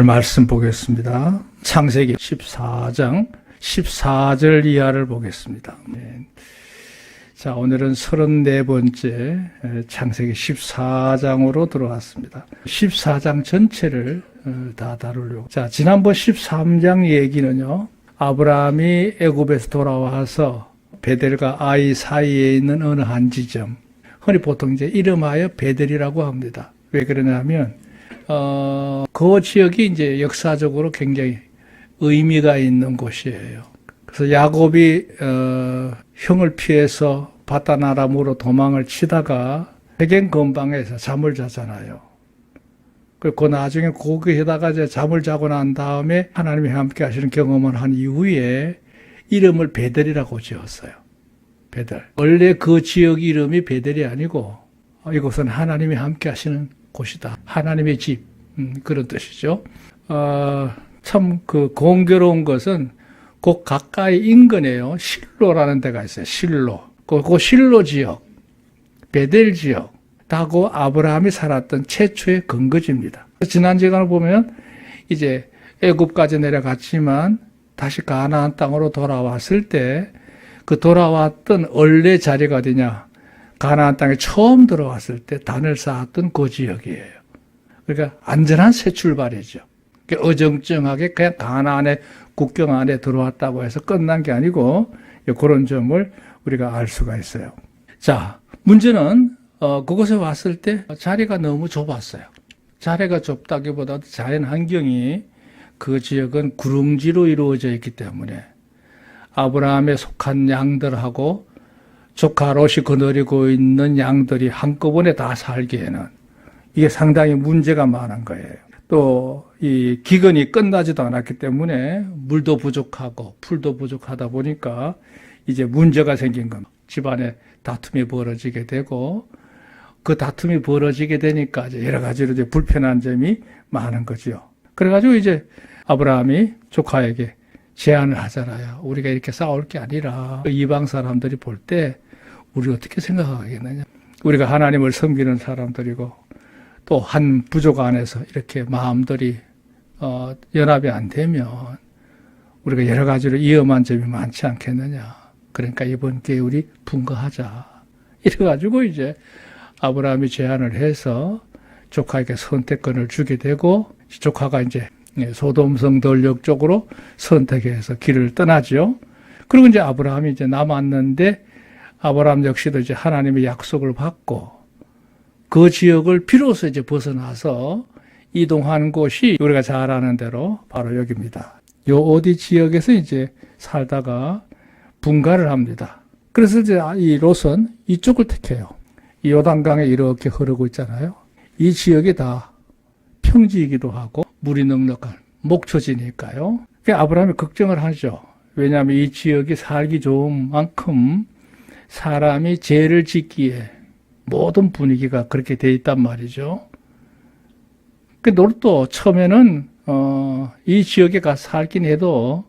말씀 보겠습니다. 창세기 14장 14절 이하를 보겠습니다. 자, 오늘은 34번째 창세기 14장으로 들어왔습니다. 14장 전체를 다 다루려고. 자, 지난번 13장 얘기는요, 아브라함이 애굽에서 돌아와서 베델과 아이 사이에 있는 어느 한 지점, 흔히 보통 이제 이름하여 베델이라고 합니다. 왜 그러냐면 그 지역이 이제 역사적으로 굉장히 의미가 있는 곳이에요. 그래서 야곱이 형을 피해서 바단 아람으로 도망을 치다가 베겐 근방에서 잠을 자잖아요. 그리고 나중에 거기에다가 이제 잠을 자고 난 다음에 하나님이 함께 하시는 경험을 한 이후에 이름을 베델이라고 지었어요. 베델. 원래 그 지역 이름이 베델이 아니고 이곳은 하나님이 함께 하시는 곳이다. 하나님의 집. 그런 뜻이죠. 참 그 공교로운 것은 그 가까이 인근에요. 실로라는 데가 있어요. 실로. 그 실로 지역, 베델 지역, 다 그 아브라함이 살았던 최초의 근거지입니다. 지난 시간을 보면 이제 애굽까지 내려갔지만 다시 가나안 땅으로 돌아왔을 때 그 돌아왔던 원래 자리가 어디냐? 가나안 땅에 처음 들어왔을 때 단을 쌓았던 그 지역이에요. 그러니까 안전한 새 출발이죠. 어정쩡하게 그냥 가나안의 국경 안에 들어왔다고 해서 끝난 게 아니고 그런 점을 우리가 알 수가 있어요. 자, 문제는 그곳에 왔을 때 자리가 너무 좁았어요. 자리가 좁다기보다도 자연 환경이 그 지역은 구릉지로 이루어져 있기 때문에 아브라함에 속한 양들하고 조카 롯이 거느리고 있는 양들이 한꺼번에 다 살기에는 이게 상당히 문제가 많은 거예요. 또 이 기근이 끝나지도 않았기 때문에 물도 부족하고 풀도 부족하다 보니까 이제 문제가 생긴 겁니다. 집안에 다툼이 벌어지게 되고 그 다툼이 벌어지게 되니까 이제 여러 가지로 이제 불편한 점이 많은 거죠. 그래가지고 이제 아브라함이 조카에게 제안을 하잖아요. 우리가 이렇게 싸울 게 아니라 이방 사람들이 볼 때 우리 어떻게 생각하겠느냐. 우리가 하나님을 섬기는 사람들이고 또 한 부족 안에서 이렇게 마음들이 연합이 안 되면 우리가 여러 가지로 위험한 점이 많지 않겠느냐. 그러니까 이번 기회에 우리 분가하자. 이래가지고 이제 아브라함이 제안을 해서 조카에게 선택권을 주게 되고 조카가 이제 소돔성 전력 쪽으로 선택해서 길을 떠나죠. 그리고 이제 아브라함이 이제 남았는데 아브라함 역시도 이제 하나님의 약속을 받고 그 지역을 비로소 이제 벗어나서 이동한 곳이 우리가 잘 아는 대로 바로 여기입니다. 요 어디 지역에서 이제 살다가 분가를 합니다. 그래서 이제 이 롯은 이쪽을 택해요. 이 요단강에 이렇게 흐르고 있잖아요. 이 지역이 다 평지이기도 하고 물이 넉넉한 목초지니까요. 아브라함이 걱정을 하죠. 왜냐하면 이 지역이 살기 좋은 만큼 사람이 죄를 짓기에 모든 분위기가 그렇게 돼 있단 말이죠. 롯도 처음에는 이 지역에 가서 살긴 해도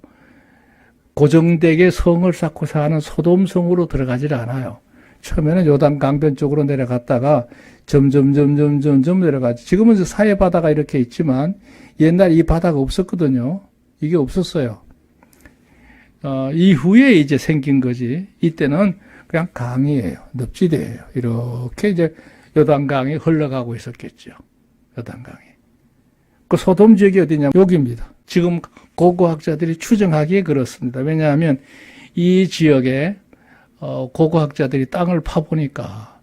고정되게 성을 쌓고 사는 소돔성으로 들어가질 않아요. 처음에는 요단 강변 쪽으로 내려갔다가 점점 내려가죠. 지금은 사해 바다가 이렇게 있지만 옛날 이 바다가 없었거든요. 이게 없었어요. 이후에 이제 생긴 거지. 이때는 그냥 강이에요. 늪지대예요. 이렇게 이제 요단강이 흘러가고 있었겠죠. 요단강이. 그 소돔 지역이 어디냐면 여기입니다. 지금 고고학자들이 추정하기에 그렇습니다. 왜냐하면 이 지역에 고고학자들이 땅을 파보니까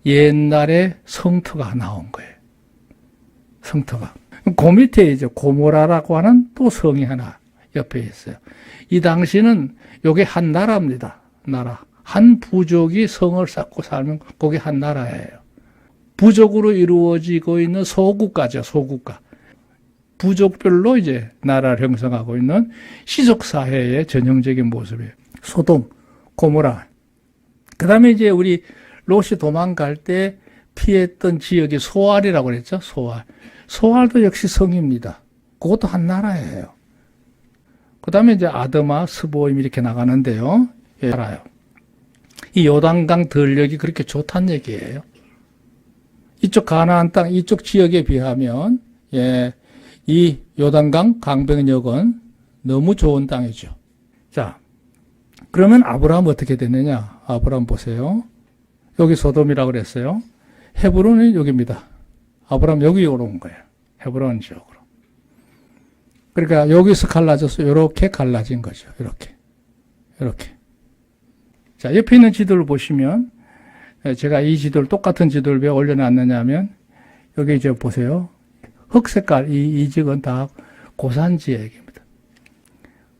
옛날에 성터가 나온 거예요. 성터가. 그 밑에 이제 고모라라고 하는 또 성이 하나 옆에 있어요. 이 당시는 요게 한 나라입니다. 나라. 한 부족이 성을 쌓고 살면 그게 한 나라예요. 부족으로 이루어지고 있는 소국가죠. 소국가. 부족별로 이제 나라를 형성하고 있는 시족사회의 전형적인 모습이에요. 소돔, 고모라. 그 다음에 이제 우리 롯이 도망갈 때 피했던 지역이 소알이라고 그랬죠. 소알. 소알도 역시 성입니다. 그것도 한 나라예요. 그 다음에 이제 아드마, 스보임 이렇게 나가는데요. 예, 알아요. 이 요단강 전력이 그렇게 좋다는 얘기예요. 이쪽 가나안 땅, 이쪽 지역에 비하면, 예, 이 요단강 강변역은 너무 좋은 땅이죠. 자, 그러면 아브라함 어떻게 됐느냐? 아브라함 보세요. 여기 소돔이라고 그랬어요. 헤브론은 여기입니다. 아브라함 여기로 온 거예요. 헤브론 지역으로. 그러니까 여기서 갈라져서 이렇게 갈라진 거죠. 이렇게. 이렇게. 자, 옆에 있는 지도를 보시면 제가 이 지도를 똑같은 지도를 왜 올려놨느냐 하면 여기 이제 보세요. 흑색깔 이 지역은 다 고산지역입니다.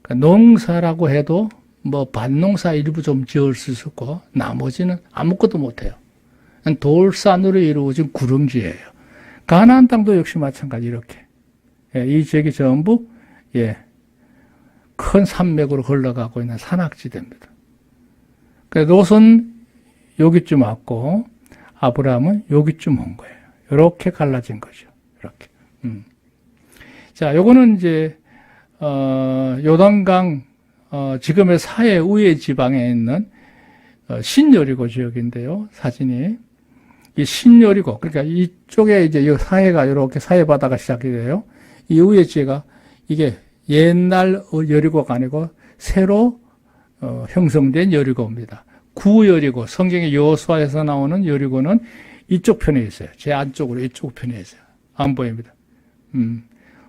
그러니까 농사라고 해도 뭐 밭농사 일부 좀 지을 수 있고 나머지는 아무것도 못해요. 돌산으로 이루어진 구릉지예요. 가나안 땅도 역시 마찬가지 이렇게. 이 지역이 전부 큰 산맥으로 흘러가고 있는 산악지대입니다. 그러니까 롯은 여기쯤 왔고 아브라함은 여기쯤 온 거예요. 이렇게 갈라진 거죠. 이렇게. 자, 요거는 이제 요단강 지금의 사해 우회 지방에 있는 신여리고 지역인데요. 사진이 이 신여리고 그러니까 이쪽에 이제 이 사해가 이렇게 사해 바다가 시작이 돼요. 이 우회 지역가 이게 옛날 여리고가 아니고 새로 형성된 여리고입니다. 구여리고 성경의 여호수아에서 나오는 여리고는 이쪽 편에 있어요. 제 안쪽으로 이쪽 편에 있어요. 안 보입니다.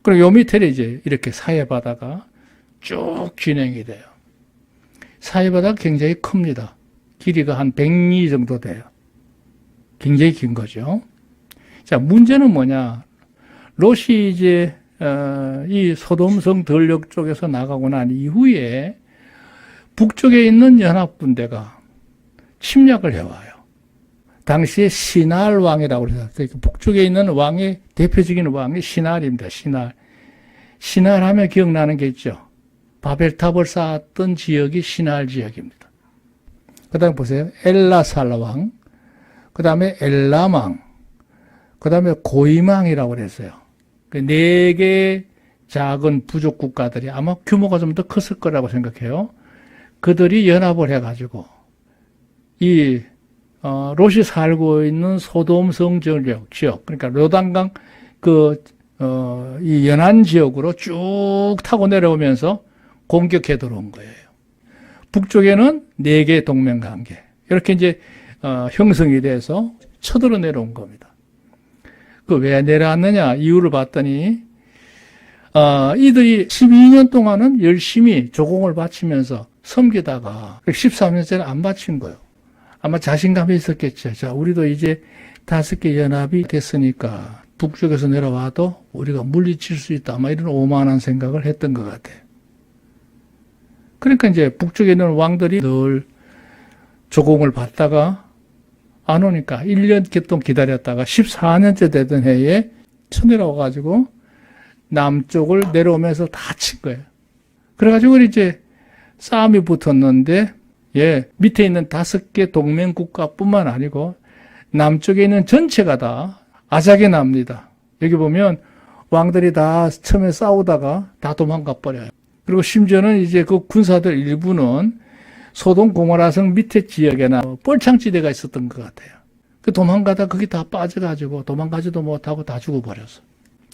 그리고 요 밑에 이제 이렇게 사해 바다가 쭉 진행이 돼요. 사해 바다가 굉장히 큽니다. 길이가 한 100리 정도 돼요. 굉장히 긴 거죠. 자, 문제는 뭐냐? 롯이 이제 이 소돔성 들녘 쪽에서 나가고 난 이후에 북쪽에 있는 연합군대가 침략을 해와요. 당시에 시날 왕이라고 해서 북쪽에 있는 왕의 대표적인 왕이 시날입니다. 시날 하면 기억나는 게 있죠. 바벨탑을 쌓았던 지역이 시날 지역입니다. 그 다음에 보세요. 엘라살 왕, 그 다음에 엘람왕, 그 다음에 고임왕이라고 그랬어요. 그 4개 작은 부족 국가들이 아마 규모가 좀 더 컸을 거라고 생각해요. 그들이 연합을 해가지고 이 롯이 살고 있는 소돔성 지역, 그러니까 요단강 이 연안 지역으로 쭉 타고 내려오면서 공격해 들어온 거예요. 북쪽에는 4개 동맹 관계 이렇게 이제 형성이 돼서 쳐들어 내려온 겁니다. 그 왜 내려왔느냐 이유를 봤더니 이들이 12년 동안은 열심히 조공을 바치면서 섬기다가 13년째는 안 바친 거예요. 아마 자신감이 있었겠죠. 자, 우리도 이제 5개 연합이 됐으니까 북쪽에서 내려와도 우리가 물리칠 수 있다. 아마 이런 오만한 생각을 했던 것 같아요. 그러니까 이제 북쪽에 있는 왕들이 늘 조공을 받다가 안 오니까 1년 동안 기다렸다가 14년째 되던 해에 쳐내려와가지고 남쪽을 내려오면서 다 친 거예요. 그래가지고 이제 싸움이 붙었는데 밑에 있는 5개 동맹 국가뿐만 아니고 남쪽에 있는 전체가 다 아작이 납니다. 여기 보면 왕들이 다 처음에 싸우다가 다 도망가 버려요. 그리고 심지어는 이제 그 군사들 일부는 소돔 고모라성 밑에 지역에나 뻘창지대가 있었던 것 같아요. 그 도망가다 거기 다 빠져가지고 도망가지도 못하고 다 죽어버렸어.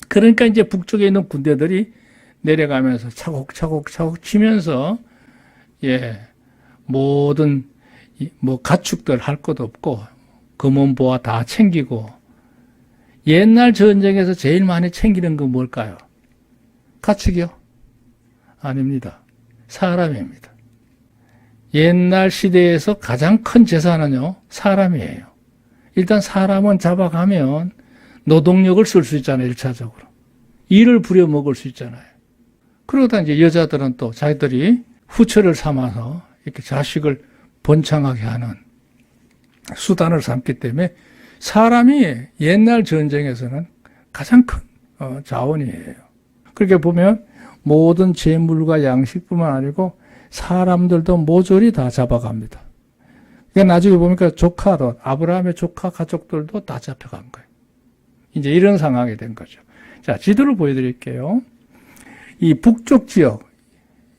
그러니까 이제 북쪽에 있는 군대들이 내려가면서 차곡차곡 치면서 모든 뭐 가축들 할 것 없고 금은보화 다 챙기고 옛날 전쟁에서 제일 많이 챙기는 건 뭘까요? 가축이요? 아닙니다. 사람입니다. 옛날 시대에서 가장 큰 재산은요, 사람이에요. 일단 사람은 잡아가면 노동력을 쓸 수 있잖아요, 1차적으로. 일을 부려먹을 수 있잖아요. 그러다 이제 여자들은 또 자기들이 후처를 삼아서 이렇게 자식을 번창하게 하는 수단을 삼기 때문에 사람이 옛날 전쟁에서는 가장 큰 자원이에요. 그렇게 보면 모든 재물과 양식뿐만 아니고 사람들도 모조리 다 잡아갑니다. 그러니까 나중에 보니까 조카도 아브라함의 조카 가족들도 다 잡혀간 거예요. 이제 이런 상황이 된 거죠. 자, 지도를 보여드릴게요. 이 북쪽 지역,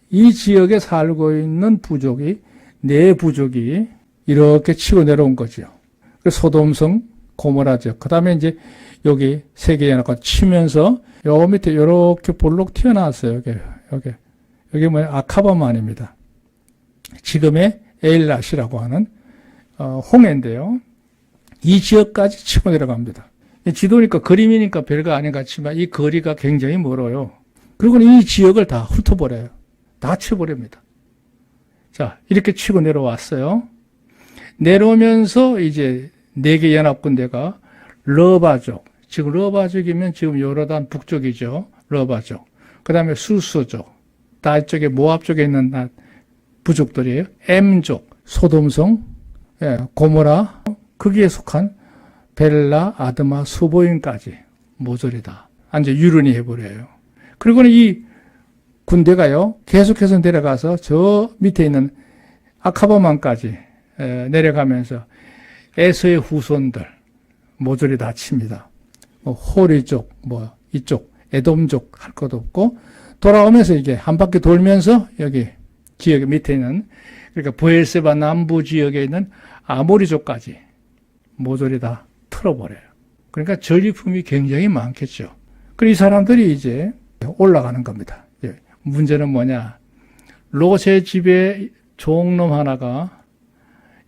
이 지역에 살고 있는 부족이 4부족이 이렇게 치고 내려온 거죠. 소돔성 고모라 지역. 그 다음에 이제 여기 세계연합과 치면서 요 밑에 요렇게 볼록 튀어나왔어요. 여기 뭐야? 아카바만입니다. 지금의 에일랏이라고 하는 홍해인데요. 이 지역까지 치고 내려갑니다. 지도니까 그림이니까 별거 아닌 것 같지만 이 거리가 굉장히 멀어요. 그리고 이 지역을 다 훑어버려요. 다 치워버립니다. 자, 이렇게 치고 내려왔어요. 내려오면서 이제 4개 연합군대가 러바족, 지금 러바족이면 지금 요르단 북쪽이죠. 러바족. 그 다음에 수스족, 다 이쪽에 모압 쪽에 있는 부족들이에요. M족, 소돔성, 고모라, 거기에 속한 벨라, 아드마, 수보인까지 모조리다. 이제 유른이 해버려요. 그리고는 이 군대가요, 계속해서 내려가서 저 밑에 있는 아카바만까지 내려가면서 에서의 후손들 모조리 다 칩니다. 호리족, 이쪽, 에돔족 할 것도 없고, 돌아오면서 이게 한 바퀴 돌면서 여기 지역 밑에 있는, 그러니까 브엘세바 남부 지역에 있는 아모리족까지 모조리 다 틀어버려요. 그러니까 전리품이 굉장히 많겠죠. 그리고 이 사람들이 이제 올라가는 겁니다. 문제는 뭐냐? 롯의 집에 종놈 하나가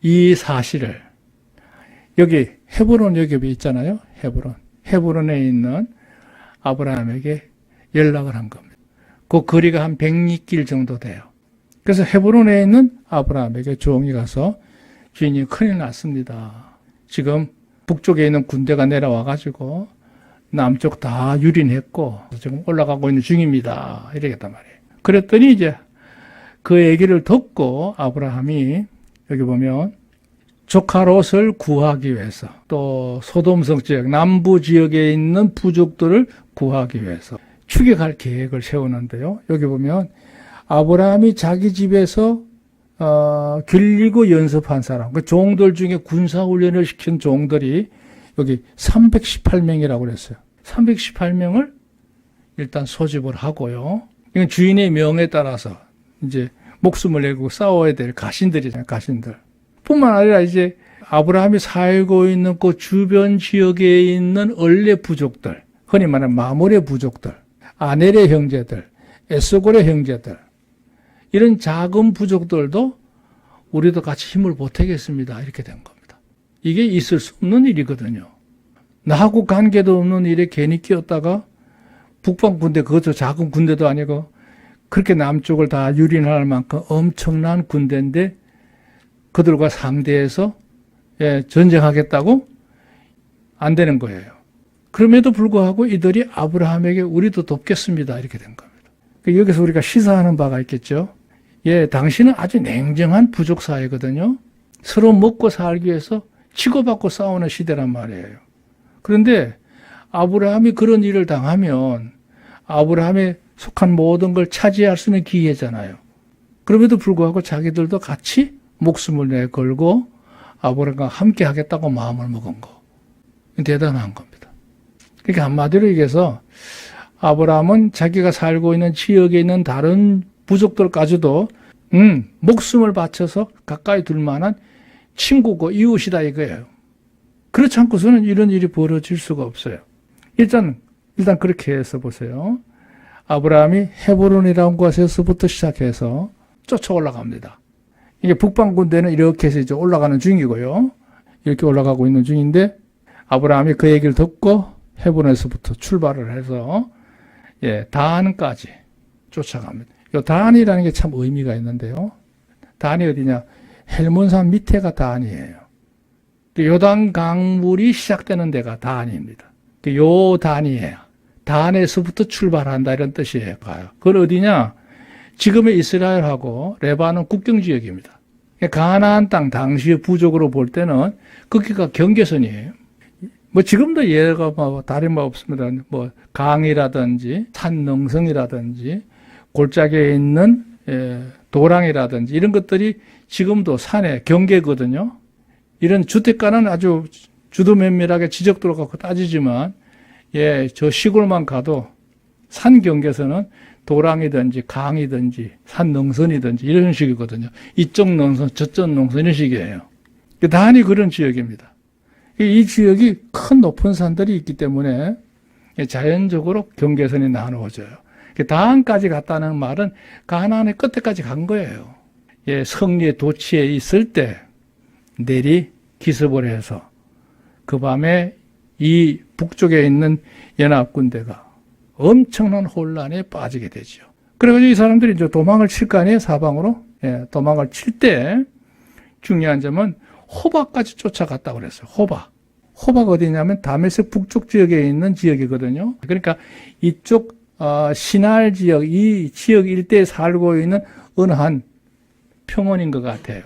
이 사실을, 여기 헤브론 여기 있잖아요. 헤브론에 있는 아브라함에게 연락을 한 겁니다. 그 거리가 한 100리길 정도 돼요. 그래서 헤브론에 있는 아브라함에게 종이 가서 주인이 큰일 났습니다. 지금 북쪽에 있는 군대가 내려와가지고 남쪽 다 유린했고 지금 올라가고 있는 중입니다. 이러겠단 말이에요. 그랬더니 이제 그 얘기를 듣고 아브라함이 여기 보면 조카 롯을 구하기 위해서, 또 소돔성 지역, 남부 지역에 있는 부족들을 구하기 위해서 추격할 계획을 세우는데요. 여기 보면 아브라함이 자기 집에서 길리고 연습한 사람, 그 종들 중에 군사훈련을 시킨 종들이 여기 318명이라고 그랬어요. 318명을 일단 소집을 하고요. 이건 주인의 명에 따라서 이제 목숨을 내고 싸워야 될 가신들이잖아요, 가신들. 뿐만 아니라 이제 아브라함이 살고 있는 그 주변 지역에 있는 얼레 부족들, 흔히 말하는 마몰의 부족들, 아넬의 형제들, 에스골의 형제들, 이런 작은 부족들도 우리도 같이 힘을 보태겠습니다. 이렇게 된 겁니다. 이게 있을 수 없는 일이거든요. 나하고 관계도 없는 일에 괜히 끼었다가 북방 군대, 그것도 작은 군대도 아니고 그렇게 남쪽을 다 유린할 만큼 엄청난 군대인데 그들과 상대해서 전쟁하겠다고? 안 되는 거예요. 그럼에도 불구하고 이들이 아브라함에게 우리도 돕겠습니다. 이렇게 된 겁니다. 여기서 우리가 시사하는 바가 있겠죠. 당신은 아주 냉정한 부족 사회거든요. 서로 먹고 살기 위해서 치고받고 싸우는 시대란 말이에요. 그런데 아브라함이 그런 일을 당하면 아브라함에 속한 모든 걸 차지할 수 있는 기회잖아요. 그럼에도 불구하고 자기들도 같이 목숨을 내걸고 아브라함과 함께 하겠다고 마음을 먹은 거. 대단한 겁니다. 그러니까 한마디로 얘기해서 아브라함은 자기가 살고 있는 지역에 있는 다른 부족들까지도 목숨을 바쳐서 가까이 둘 만한 친구고 이웃이다 이거예요. 그렇지 않고서는 이런 일이 벌어질 수가 없어요. 일단 그렇게 해서 보세요. 아브라함이 헤브론이라는 곳에서부터 시작해서 쫓아 올라갑니다. 이게 북방 군대는 이렇게 해서 이제 올라가는 중이고요. 이렇게 올라가고 있는 중인데 아브라함이 그 얘기를 듣고 헤브론에서부터 출발을 해서 다한까지 쫓아갑니다. 이 다한이라는 게 참 의미가 있는데요. 다한이 어디냐? 헬몬산 밑에가 다한이에요. 요단 강물이 시작되는 데가 다한입니다. 요 다한이에요. 다한에서부터 출발한다 이런 뜻이에요. 그건 어디냐? 지금의 이스라엘하고 레바논 국경지역입니다. 가나안 땅 당시의 부족으로 볼 때는 거기가 경계선이에요. 지금도 예가 다른 바 없습니다. 강이라든지 산능성이라든지 골짜기에 있는 도랑이라든지 이런 것들이 지금도 산의 경계거든요. 이런 주택가는 아주 주도 면밀하게 지적도로 갖고 따지지만 저 시골만 가도 산 경계선은 도랑이든지 강이든지 산 능선이든지 이런 식이거든요. 이쪽 능선, 저쪽 능선 이런 식이에요. 다한이 그런 지역입니다. 이 지역이 큰 높은 산들이 있기 때문에 자연적으로 경계선이 나누어져요. 다한까지 갔다는 말은 가나안의 끝에까지 간 거예요. 성리의 도치에 있을 때 내리 기습을 해서 그 밤에 이 북쪽에 있는 연합군대가 엄청난 혼란에 빠지게 되죠. 그래가지고 이 사람들이 이제 도망을 칠 거 아니에요, 사방으로. 도망을 칠 때 중요한 점은 호바까지 쫓아갔다고 그랬어요. 호바가 어디냐면 다메섹 북쪽 지역에 있는 지역이거든요. 그러니까 이쪽 시날 지역, 이 지역 일대에 살고 있는 어느 한 평원인 것 같아요.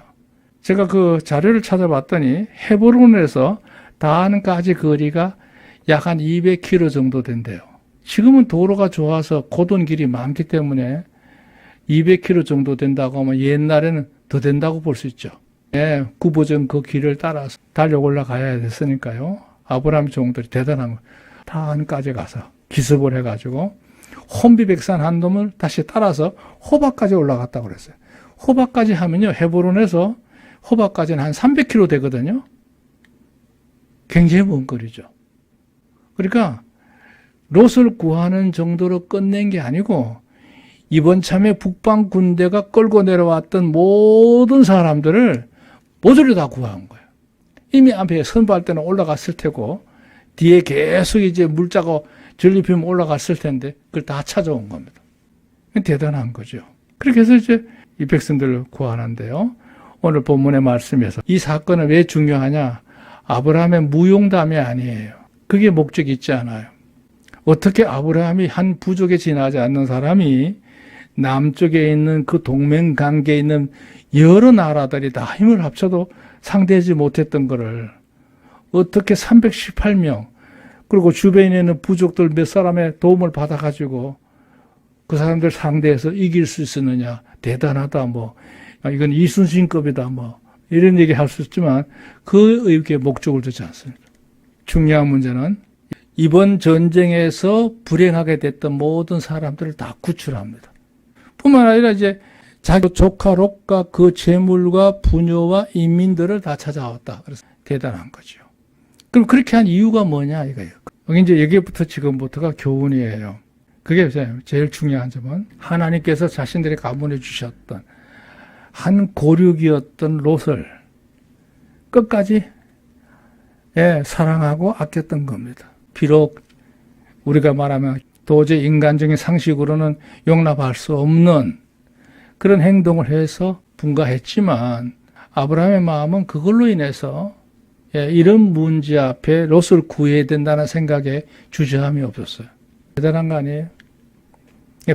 제가 그 자료를 찾아봤더니 헤브론에서 다한까지 거리가 약 한 200km 정도 된대요. 지금은 도로가 좋아서 고돈 길이 많기 때문에 200km 정도 된다고 하면 옛날에는 더 된다고 볼 수 있죠. 구보전 그 길을 따라서 달려 올라가야 됐으니까요. 아브라함 종들이 대단한 거예요. 다한까지 가서 기습을 해가지고 혼비백산 한 놈을 다시 따라서 호바까지 올라갔다고 그랬어요. 호바까지 하면요, 헤브론에서 호바까지는 한 300km 되거든요. 굉장히 먼 거리죠. 그러니까 롯을 구하는 정도로 끝낸 게 아니고 이번 참에 북방 군대가 끌고 내려왔던 모든 사람들을 모조리 다 구한 거예요. 이미 앞에 선발 때는 올라갔을 테고 뒤에 계속 이제 물자가 전리품 올라갔을 텐데 그걸 다 찾아온 겁니다. 대단한 거죠. 그렇게 해서 이제 이 백성들을 구하는데요. 오늘 본문의 말씀에서 이 사건은 왜 중요하냐? 아브라함의 무용담이 아니에요. 그게 목적이 있지 않아요. 어떻게 아브라함이 한 부족에 지나지 않는 사람이 남쪽에 있는 그 동맹 관계에 있는 여러 나라들이 다 힘을 합쳐도 상대하지 못했던 거를 어떻게 318명 그리고 주변에 있는 부족들 몇 사람의 도움을 받아가지고 그 사람들 상대해서 이길 수 있었느냐. 대단하다. 이건 이순신급이다. 이런 얘기 할 수 있지만 그 의혹에 목적을 두지 않습니다. 중요한 문제는 이번 전쟁에서 불행하게 됐던 모든 사람들을 다 구출합니다. 뿐만 아니라 이제 자기 조카 롯과 그 재물과 부녀와 인민들을 다 찾아왔다. 그래서 대단한 거죠. 그럼 그렇게 한 이유가 뭐냐 이거예요. 이제 여기부터 지금부터가 교훈이에요. 그게 제일 중요한 점은 하나님께서 자신들이 가문해 주셨던 한 고륙이었던 롯을 끝까지 사랑하고 아꼈던 겁니다. 비록 우리가 말하면 도저히 인간적인 상식으로는 용납할 수 없는 그런 행동을 해서 분가했지만 아브라함의 마음은 그걸로 인해서 이런 문제 앞에 롯을 구해야 된다는 생각에 주저함이 없었어요. 대단한 거 아니에요?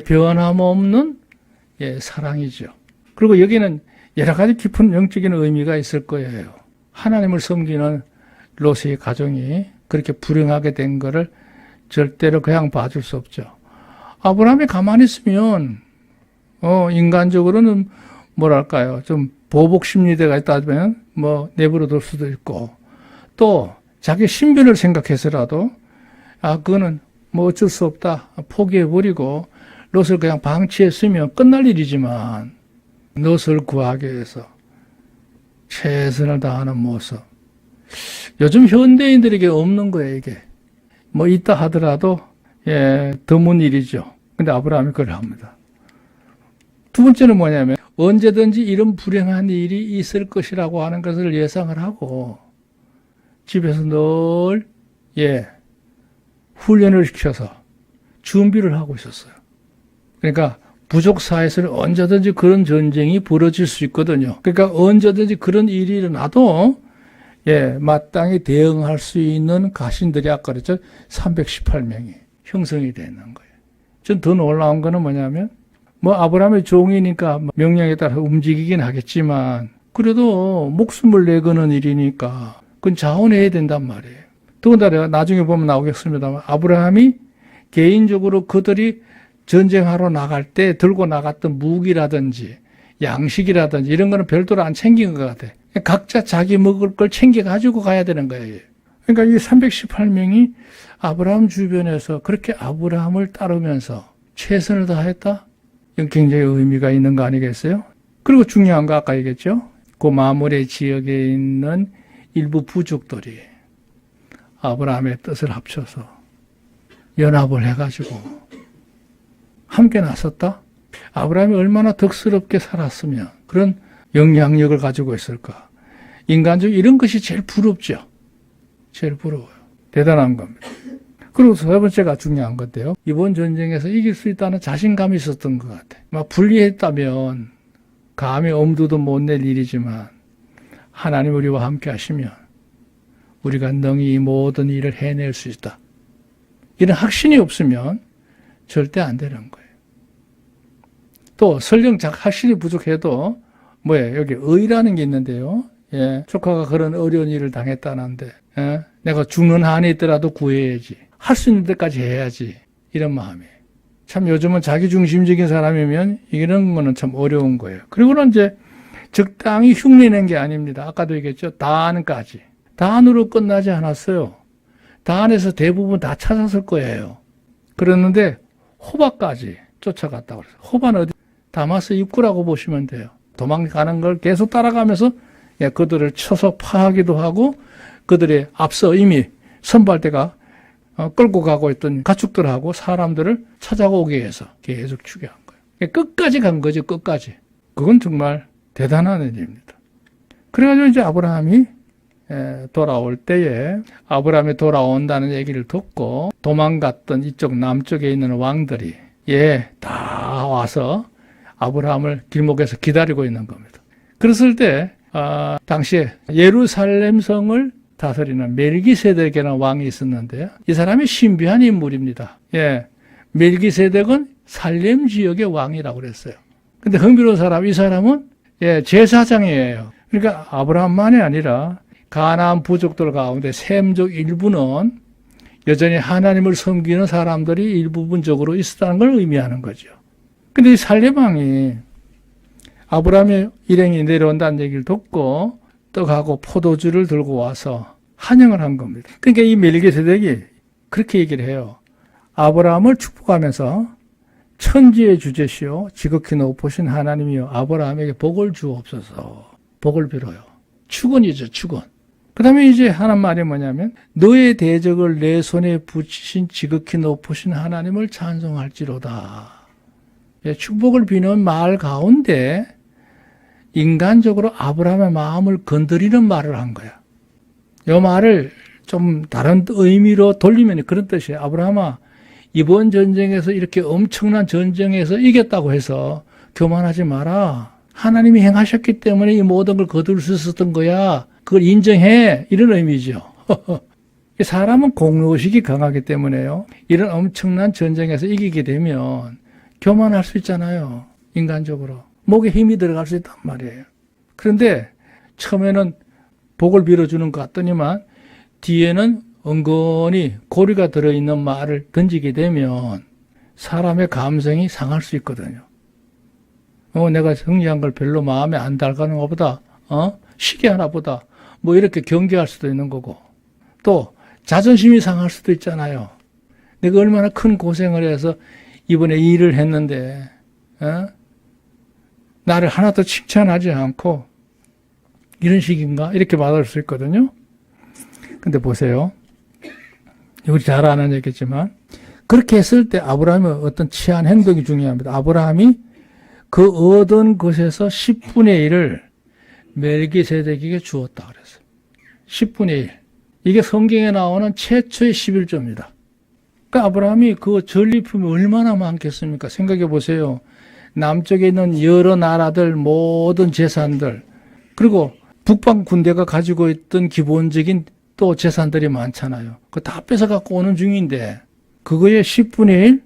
변함없는 사랑이죠. 그리고 여기는 여러 가지 깊은 영적인 의미가 있을 거예요. 하나님을 섬기는 롯의 가정이 그렇게 불행하게 된 거를 절대로 그냥 봐줄 수 없죠. 아브라함이 가만히 있으면 인간적으로는 뭐랄까요, 좀 보복 심리대가 있다면 내버려둘 수도 있고 또 자기 신변을 생각해서라도 그거는 어쩔 수 없다 포기해버리고 롯을 그냥 방치했으면 끝날 일이지만 롯을 구하기 위해서 최선을 다하는 모습. 요즘 현대인들에게 없는 거예요, 이게. 있다 하더라도, 드문 일이죠. 근데 아브라함이 그걸 합니다. 두 번째는 뭐냐면, 언제든지 이런 불행한 일이 있을 것이라고 하는 것을 예상을 하고, 집에서 늘, 훈련을 시켜서 준비를 하고 있었어요. 그러니까, 부족 사회에서는 언제든지 그런 전쟁이 벌어질 수 있거든요. 그러니까 언제든지 그런 일이 일어나도 마땅히 대응할 수 있는 가신들이 아까 그랬죠. 318명이 형성이 되는 거예요. 전 더 놀라운 거는 뭐냐면 아브라함의 종이니까 명령에 따라 움직이긴 하겠지만 그래도 목숨을 내거는 일이니까 그건 자원해야 된단 말이에요. 더군다나 나중에 보면 나오겠습니다만 아브라함이 개인적으로 그들이 전쟁하러 나갈 때 들고 나갔던 무기라든지 양식이라든지 이런 거는 별도로 안 챙긴 것 같아. 각자 자기 먹을 걸 챙겨가지고 가야 되는 거예요. 그러니까 이 318명이 아브라함 주변에서 그렇게 아브라함을 따르면서 최선을 다했다? 이건 굉장히 의미가 있는 거 아니겠어요? 그리고 중요한 거 아까 얘기했죠? 그 마무리 지역에 있는 일부 부족들이 아브라함의 뜻을 합쳐서 연합을 해가지고 함께 나섰다? 아브라함이 얼마나 덕스럽게 살았으면 그런 영향력을 가지고 있을까? 인간적으로 이런 것이 제일 부럽죠. 제일 부러워요. 대단한 겁니다. 그리고 세 번째가 중요한 건데요. 이번 전쟁에서 이길 수 있다는 자신감이 있었던 것 같아요. 막 불리했다면 감히 엄두도 못 낼 일이지만 하나님 우리와 함께 하시면 우리가 능히 이 모든 일을 해낼 수 있다. 이런 확신이 없으면 절대 안 되는 거예요. 또 설령 확신이 부족해도 여기 의라는 게 있는데요. 예, 조카가 그런 어려운 일을 당했다는데 내가 죽는 한이 있더라도 구해야지. 할 수 있는 데까지 해야지. 이런 마음이에요. 참 요즘은 자기중심적인 사람이면 이런 거는 참 어려운 거예요. 그리고는 이제 적당히 흉내낸 게 아닙니다. 아까도 얘기했죠. 단까지. 단으로 끝나지 않았어요. 단에서 대부분 다 찾았을 거예요. 그랬는데 호바까지 쫓아갔다고 그랬어요. 호바는 어디? 다마스 입구라고 보시면 돼요. 도망가는 걸 계속 따라가면서 그들을 쳐서 파하기도 하고 그들의 앞서 이미 선발대가 끌고 가고 있던 가축들하고 사람들을 찾아오게 해서 계속 추격한 거예요. 끝까지 간 거죠. 끝까지. 그건 정말 대단한 일입니다. 그래가지고 이제 아브라함이 돌아올 때에 아브라함이 돌아온다는 얘기를 듣고 도망갔던 이쪽 남쪽에 있는 왕들이 다 와서 아브라함을 길목에서 기다리고 있는 겁니다. 그랬을 때 당시에 예루살렘 성을 다스리는 멜기세덱이라는 왕이 있었는데요. 이 사람이 신비한 인물입니다. 멜기세덱은 살렘 지역의 왕이라고 그랬어요. 근데 흥미로운 사람, 이 사람은 제사장이에요. 그러니까 아브라함만이 아니라 가나안 부족들 가운데 셈족 일부는 여전히 하나님을 섬기는 사람들이 일부분적으로 있었다는 걸 의미하는 거죠. 근데 이 살렘 왕이 아브라함의 일행이 내려온다는 얘기를 듣고 떡하고 포도주를 들고 와서 환영을 한 겁니다. 그러니까 이 멜기세덱이 그렇게 얘기를 해요. 아브라함을 축복하면서 천지의 주제시오 지극히 높으신 하나님이여 아브라함에게 복을 주옵소서. 복을 빌어요. 축원이죠. 축원. 그 다음에 이제 하는 말이 뭐냐면 너의 대적을 내 손에 붙이신 지극히 높으신 하나님을 찬송할지로다. 축복을 비는 말 가운데 인간적으로 아브라함의 마음을 건드리는 말을 한 거야. 이 말을 좀 다른 의미로 돌리면 그런 뜻이에요. 아브라함아, 이번 전쟁에서 이렇게 엄청난 전쟁에서 이겼다고 해서 교만하지 마라. 하나님이 행하셨기 때문에 이 모든 걸 거둘 수 있었던 거야. 그걸 인정해. 이런 의미죠. 사람은 공로의식이 강하기 때문에요. 이런 엄청난 전쟁에서 이기게 되면 교만할 수 있잖아요. 인간적으로. 목에 힘이 들어갈 수 있단 말이에요. 그런데 처음에는 복을 빌어주는 것 같더니만 뒤에는 은근히 고리가 들어있는 말을 던지게 되면 사람의 감성이 상할 수 있거든요. 내가 승리한 걸 별로 마음에 안 달가는 것보다 시계 하나보다 이렇게 경계할 수도 있는 거고 또 자존심이 상할 수도 있잖아요. 내가 얼마나 큰 고생을 해서 이번에 일을 했는데 나를 하나도 칭찬하지 않고 이런 식인가? 이렇게 받을 수 있거든요. 근데 보세요. 우리 잘 아는 얘기지만 그렇게 했을 때 아브라함의 어떤 취한 행동이 중요합니다. 아브라함이 그 얻은 것에서 10분의 1을 멜기세덱에게 주었다 그랬어요. 10분의 1. 이게 성경에 나오는 최초의 11조입니다. 그러니까 아브라함이 그 전리품이 얼마나 많겠습니까? 생각해 보세요. 남쪽에 있는 여러 나라들 모든 재산들 그리고 북방 군대가 가지고 있던 기본적인 또 재산들이 많잖아요. 그거 다 뺏어 갖고 오는 중인데 그거의 10분의 1?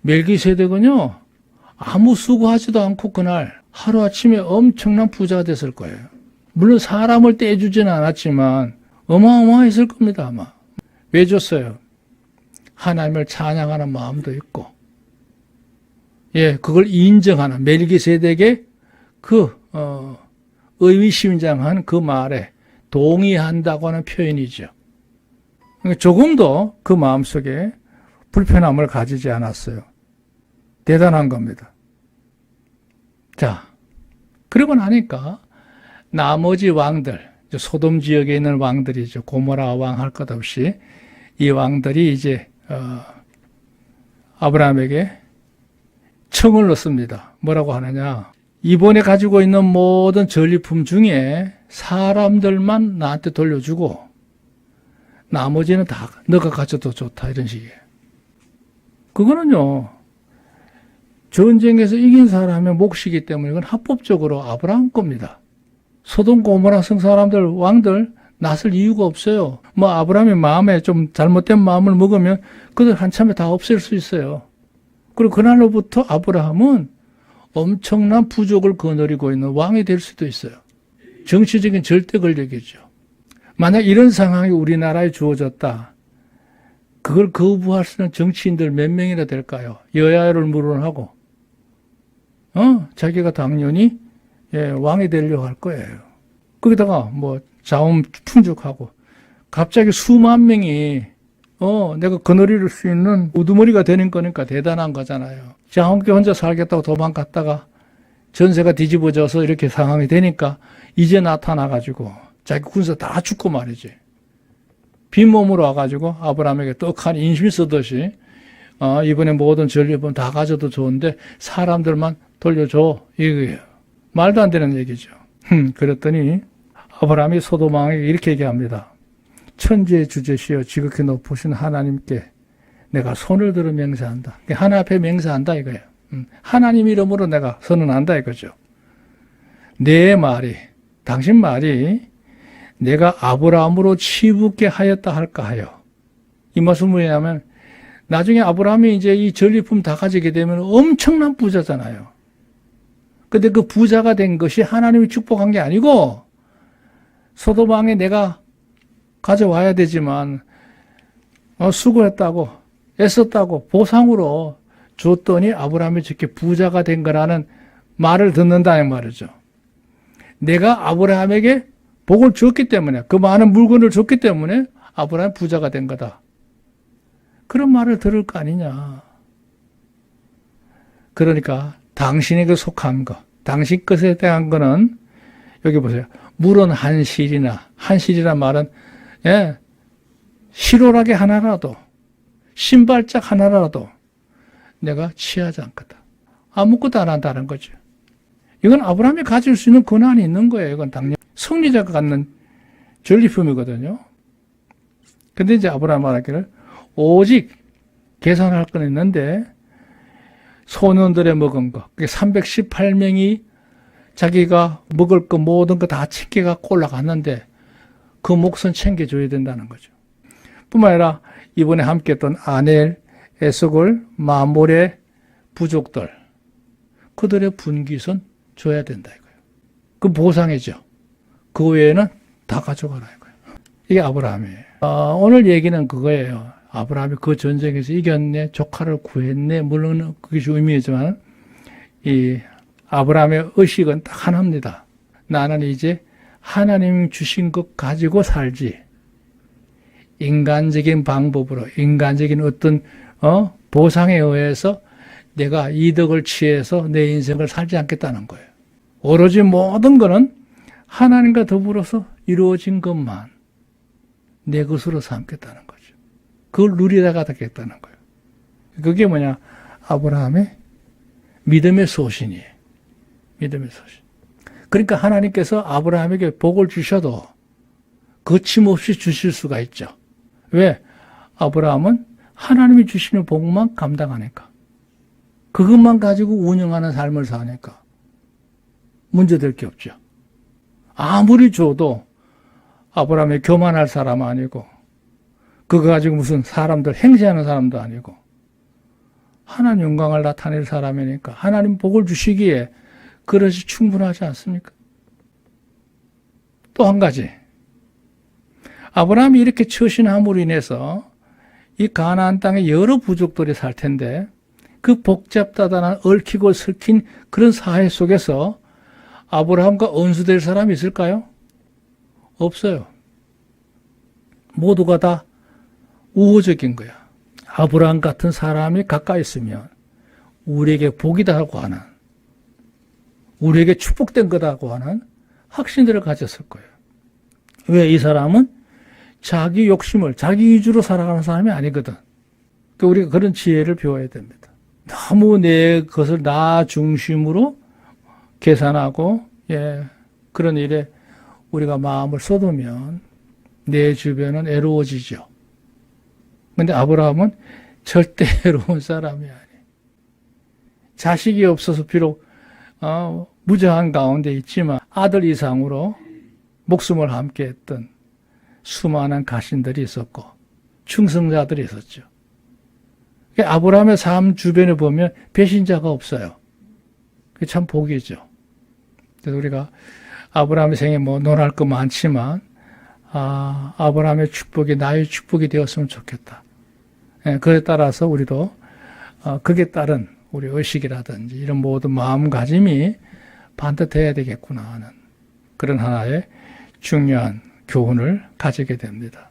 멜기세덱은요. 아무 수고하지도 않고 그날 하루아침에 엄청난 부자가 됐을 거예요. 물론 사람을 떼주지는 않았지만 어마어마했을 겁니다. 아마. 왜 줬어요? 하나님을 찬양하는 마음도 있고 그걸 인정하는 멜기세덱의 그 의미심장한 그 말에 동의한다고 하는 표현이죠. 조금도 그 마음속에 불편함을 가지지 않았어요. 대단한 겁니다. 자, 그러고 나니까 나머지 왕들, 소돔 지역에 있는 왕들이죠. 고모라 왕 할 것 없이 이 왕들이 이제 아브라함에게 청을 넣습니다. 뭐라고 하느냐? 이번에 가지고 있는 모든 전리품 중에 사람들만 나한테 돌려주고 나머지는 다 너가 가져도 좋다, 이런 식이에요. 그거는요, 전쟁에서 이긴 사람의 몫이기 때문에 이건 합법적으로 아브라함 겁니다. 소돔 고모라 성 사람들, 왕들 나설 이유가 없어요. 뭐 아브라함의 마음에 좀 잘못된 마음을 먹으면 그들 한참에 다 없앨 수 있어요. 그리고 그날로부터 아브라함은 엄청난 부족을 거느리고 있는 왕이 될 수도 있어요. 정치적인 절대 권력이죠. 만약 이런 상황이 우리나라에 주어졌다. 그걸 거부할 수 있는 정치인들 몇 명이나 될까요? 여야를 물론하고 자기가 당연히 왕이 되려고 할 거예요. 거기다가 뭐 자원 풍족하고 갑자기 수만 명이 내가 거느릴 수 있는 우두머리가 되는 거니까 대단한 거잖아요. 자, 함께 혼자 살겠다고 도망갔다가 전세가 뒤집어져서 이렇게 상황이 되니까 이제 나타나가지고 자기 군사 다 죽고 말이지. 빈몸으로 와가지고 아브라함에게 떡하니 인심 쓰듯이 이번에 모든 전리품 다 가져도 좋은데 사람들만 돌려줘, 이거예요. 말도 안 되는 얘기죠. 그랬더니 아브라함이 소돔 왕에게 이렇게 얘기합니다. 천지의 주제시여 지극히 높으신 하나님께 내가 손을 들어 맹세한다. 하나 앞에 맹세한다 이거예요. 하나님 이름으로 내가 선언한다 이거죠. 내 말이, 당신 말이 내가 아브라함으로 치붙게 하였다 할까 하여. 이 말씀은 뭐냐면 나중에 아브라함이 이제 이 전리품 다 가지게 되면 엄청난 부자잖아요. 근데 그 부자가 된 것이 하나님이 축복한 게 아니고 소돔 왕에 내가 가져와야 되지만 수고했다고 애썼다고 보상으로 줬더니 아브라함이 저렇게 부자가 된 거라는 말을 듣는다는 말이죠. 내가 아브라함에게 복을 줬기 때문에 그 많은 물건을 줬기 때문에 아브라함이 부자가 된 거다. 그런 말을 들을 거 아니냐. 그러니까 당신에게 속한 거, 당신 것에 대한 거는 여기 보세요. 물은 한실이란 말은 실오라기 하나라도 신발짝 하나라도 내가 취하지 않거든. 아무것도 안 한다는 거죠. 이건 아브라함이 가질 수 있는 권한이 있는 거예요. 이건 당연히 성리자가 갖는 전리품이거든요. 근데 이제 아브라함 말하기를 오직 계산할 건 있는데 소년들의 먹은 거, 318명이 자기가 먹을 거 모든 거 다 챙겨갖고 올라갔는데 그 몫은 챙겨줘야 된다는 거죠. 뿐만 아니라 이번에 함께 했던 아넬, 에스골, 마몰의 부족들, 그들의 분깃은 줘야 된다 이거예요. 그 보상이죠. 그 외에는 다 가져가라 이거예요. 이게 아브라함이에요. 오늘 얘기는 그거예요. 아브라함이 그 전쟁에서 이겼네, 조카를 구했네, 물론 그것이 의미이지만 이 아브라함의 의식은 딱 하나입니다. 나는 이제 하나님 주신 것 가지고 살지. 인간적인 방법으로, 인간적인 어떤 보상에 의해서 내가 이득을 취해서 내 인생을 살지 않겠다는 거예요. 오로지 모든 것은 하나님과 더불어서 이루어진 것만 내 것으로 삼겠다는 거죠. 그걸 누리다가 되겠다는 거예요. 그게 뭐냐? 아브라함의 믿음의 소신이에요. 믿음의 소신. 그러니까 하나님께서 아브라함에게 복을 주셔도 거침없이 주실 수가 있죠. 왜? 아브라함은 하나님이 주시는 복만 감당하니까. 그것만 가지고 운영하는 삶을 사니까 문제될 게 없죠. 아무리 줘도 아브라함이 교만할 사람 아니고 그거 가지고 무슨 사람들 행세하는 사람도 아니고 하나님 영광을 나타낼 사람이니까 하나님 복을 주시기에 그것이 충분하지 않습니까? 또 한 가지, 아브라함이 이렇게 처신함으로 인해서 이 가나안 땅에 여러 부족들이 살 텐데 그 복잡다단한 얽히고 설킨 그런 사회 속에서 아브라함과 언수될 사람이 있을까요? 없어요. 모두가 다 우호적인 거야. 아브라함 같은 사람이 가까이 있으면 우리에게 복이다 하고 하는, 우리에게 축복된 거다고 하는 확신들을 가졌을 거예요. 왜 이 사람은 자기 욕심을, 자기 위주로 살아가는 사람이 아니거든. 그러니까 우리가 그런 지혜를 배워야 됩니다. 너무 내 것을 나 중심으로 계산하고, 그런 일에 우리가 마음을 쏟으면 내 주변은 애로워지죠. 근데 아브라함은 절대 애로운 사람이 아니에요. 자식이 없어서 비록 무저한 가운데 있지만 아들 이상으로 목숨을 함께 했던 수많은 가신들이 있었고 충성자들이 있었죠. 아브라함의 삶 주변에 보면 배신자가 없어요. 그게 참 복이죠. 그래서 우리가 아브라함의 생에 뭐 논할 거 많지만 아브라함의 축복이 나의 축복이 되었으면 좋겠다. 그에 따라서 우리도 그에 따른 우리 의식이라든지 이런 모든 마음가짐이 반듯해야 되겠구나 하는 그런 하나의 중요한 교훈을 가지게 됩니다.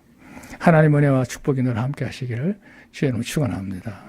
하나님 은혜와 축복이 늘 함께 하시기를 주의 이름으로 축원합니다.